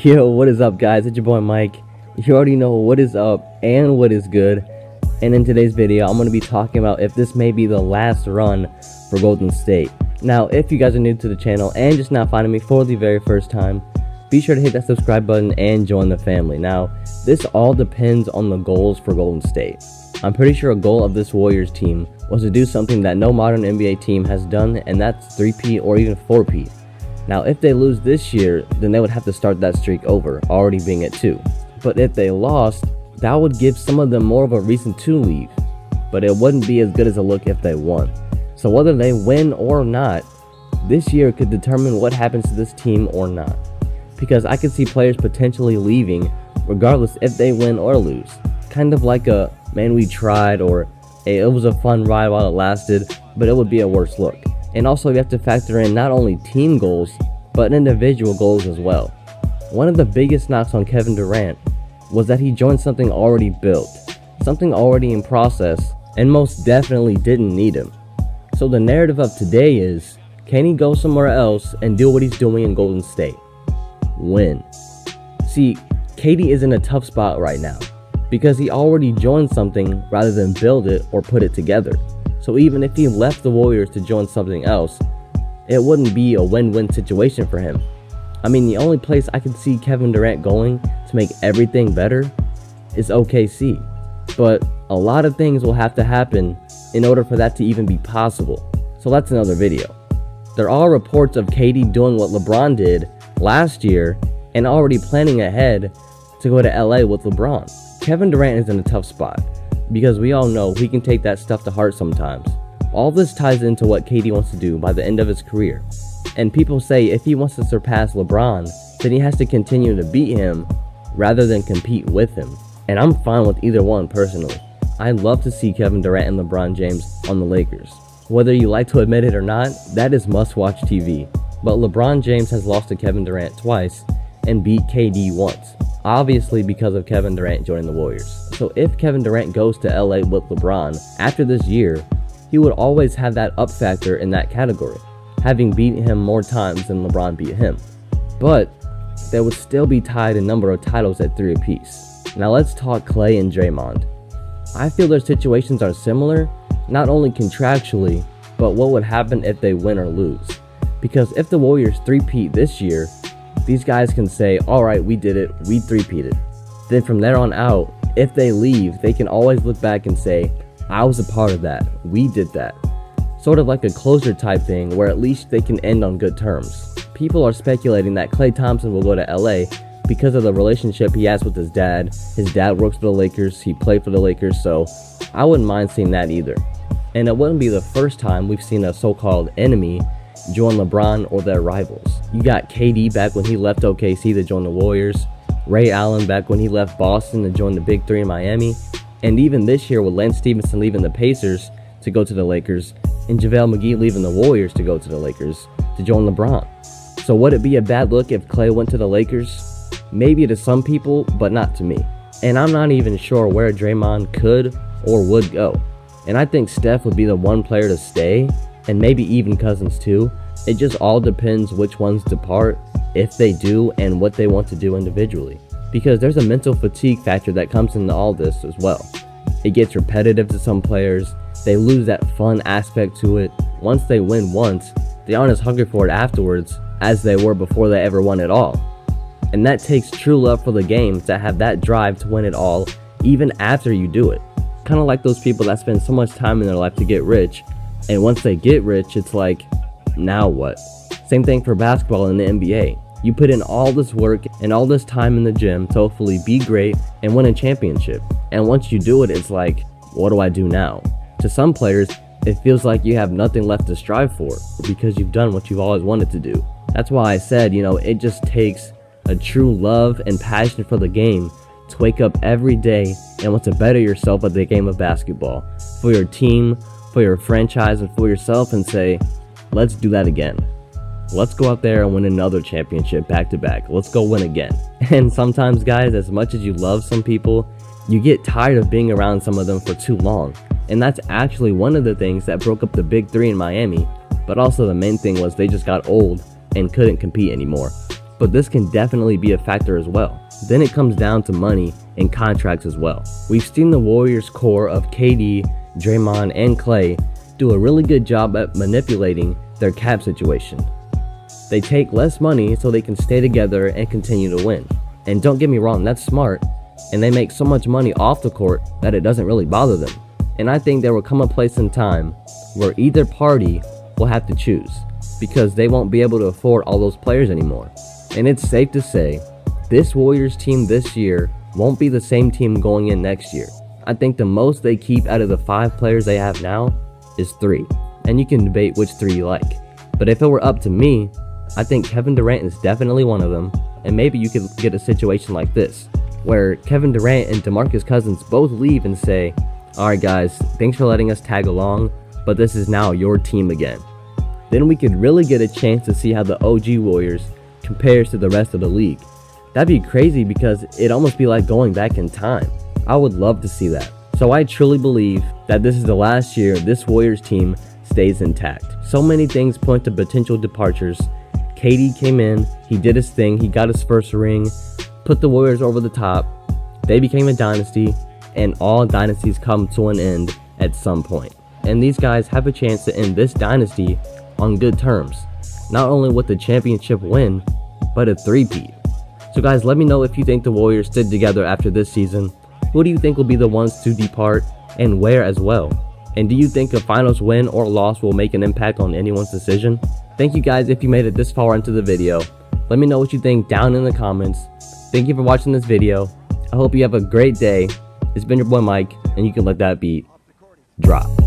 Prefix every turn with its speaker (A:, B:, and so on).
A: Yo, what is up, guys? It's your boy Mike. You already know what is up and what is good. And in today's video, I'm going to be talking about if this may be the last run for Golden State. Now, if you guys are new to the channel and just now finding me for the very first time, be sure to hit that subscribe button and join the family. Now, this all depends on the goals for Golden State. I'm pretty sure a goal of this Warriors team was to do something that no modern NBA team has done, and that's 3-peat or even 4-peat. Now, if they lose this year, then they would have to start that streak over, already being at 2. But if they lost, that would give some of them more of a reason to leave. But it wouldn't be as good as a look if they won. So whether they win or not, this year could determine what happens to this team or not. Because I could see players potentially leaving, regardless if they win or lose. Kind of like a, man, we tried, or hey, it was a fun ride while it lasted, but it would be a worse look. And also, you have to factor in not only team goals, but individual goals as well. One of the biggest knocks on Kevin Durant was that he joined something already built, something already in process, and most definitely didn't need him. So the narrative of today is, can he go somewhere else and do what he's doing in Golden State? Win. See, KD is in a tough spot right now, because he already joined something rather than build it or put it together. So even if he left the Warriors to join something else, it wouldn't be a win-win situation for him. I mean, the only place I could see Kevin Durant going to make everything better is OKC. But a lot of things will have to happen in order for that to even be possible. So that's another video. There are reports of KD doing what LeBron did last year and already planning ahead to go to LA with LeBron. Kevin Durant is in a tough spot, because we all know he can take that stuff to heart sometimes. All this ties into what KD wants to do by the end of his career. And people say if he wants to surpass LeBron, then he has to continue to beat him rather than compete with him. And I'm fine with either one personally. I'd love to see Kevin Durant and LeBron James on the Lakers. Whether you like to admit it or not, that is must-watch TV. But LeBron James has lost to Kevin Durant twice and beat KD once. Obviously because of Kevin Durant joining the Warriors. So if Kevin Durant goes to LA with LeBron after this year, he would always have that up factor in that category, having beaten him more times than LeBron beat him. But they would still be tied in number of titles at 3 apiece. Now let's talk Klay and Draymond. I feel their situations are similar, not only contractually, but what would happen if they win or lose. Because if the Warriors 3-peat this year, these guys can say, alright, we did it, we 3-peated. Then from there on out, if they leave, they can always look back and say, I was a part of that, we did that. Sort of like a closure type thing where at least they can end on good terms. People are speculating that Klay Thompson will go to LA because of the relationship he has with his dad. His dad works for the Lakers, he played for the Lakers, so I wouldn't mind seeing that either. And it wouldn't be the first time we've seen a so-called enemy join LeBron or their rivals. You got KD back when he left OKC to join the Warriors, Ray Allen back when he left Boston to join the Big Three in Miami, and even this year with Lance Stephenson leaving the Pacers to go to the Lakers, and JaVale McGee leaving the Warriors to go to the Lakers to join LeBron. So would it be a bad look if Klay went to the Lakers? Maybe to some people, but not to me. And I'm not even sure where Draymond could or would go. And I think Steph would be the one player to stay, and maybe even Cousins too. It just all depends which ones depart, if they do, and what they want to do individually. Because there's a mental fatigue factor that comes into all this as well. It gets repetitive to some players, they lose that fun aspect to it. Once they win once, they aren't as hungry for it afterwards as they were before they ever won it all. And that takes true love for the game to have that drive to win it all, even after you do it. Kind of like those people that spend so much time in their life to get rich, and once they get rich, it's like, now what? Same thing for basketball in the NBA. You put in all this work and all this time in the gym to hopefully be great and win a championship. And once you do it, it's like, what do I do now? To some players, it feels like you have nothing left to strive for because you've done what you've always wanted to do. That's why I said, it just takes a true love and passion for the game to wake up every day and want to better yourself at the game of basketball. For your team, for your franchise, and for yourself, and say, let's do that again. Let's go out there and win another championship back to back. Let's go win again. And sometimes, guys, as much as you love some people, you get tired of being around some of them for too long. And that's actually one of the things that broke up the Big Three in Miami. But also the main thing was they just got old and couldn't compete anymore. but this can definitely be a factor as well. Then it comes down to money and contracts as well. We've seen the Warriors core of KD, Draymond, and Klay do a really good job at manipulating their cap situation. They take less money so they can stay together and continue to win. And don't get me wrong, that's smart, and they make so much money off the court that it doesn't really bother them. And I think there will come a place in time where either party will have to choose, because they won't be able to afford all those players anymore. And it's safe to say, this Warriors team this year won't be the same team going in next year. I think the most they keep out of the 5 players they have now is 3. And you can debate which 3 you like. But if it were up to me, I think Kevin Durant is definitely one of them. And maybe you could get a situation like this, where Kevin Durant and DeMarcus Cousins both leave and say, alright guys, thanks for letting us tag along, but this is now your team again. Then we could really get a chance to see how the OG Warriors compares to the rest of the league. That'd be crazy because it'd almost be like going back in time. I would love to see that. So I truly believe that this is the last year this Warriors team stays intact. So many things point to potential departures. KD came in, he did his thing, he got his first ring, put the Warriors over the top, they became a dynasty, and all dynasties come to an end at some point. And these guys have a chance to end this dynasty on good terms, not only with the championship win, but a 3-peat. So guys, let me know if you think the Warriors stood together after this season. Who do you think will be the ones to depart, and where as well? And do you think a finals win or loss will make an impact on anyone's decision? Thank you guys if you made it this far into the video. Let me know what you think down in the comments. Thank you for watching this video. I hope you have a great day. It's been your boy Mike, and you can let that beat drop.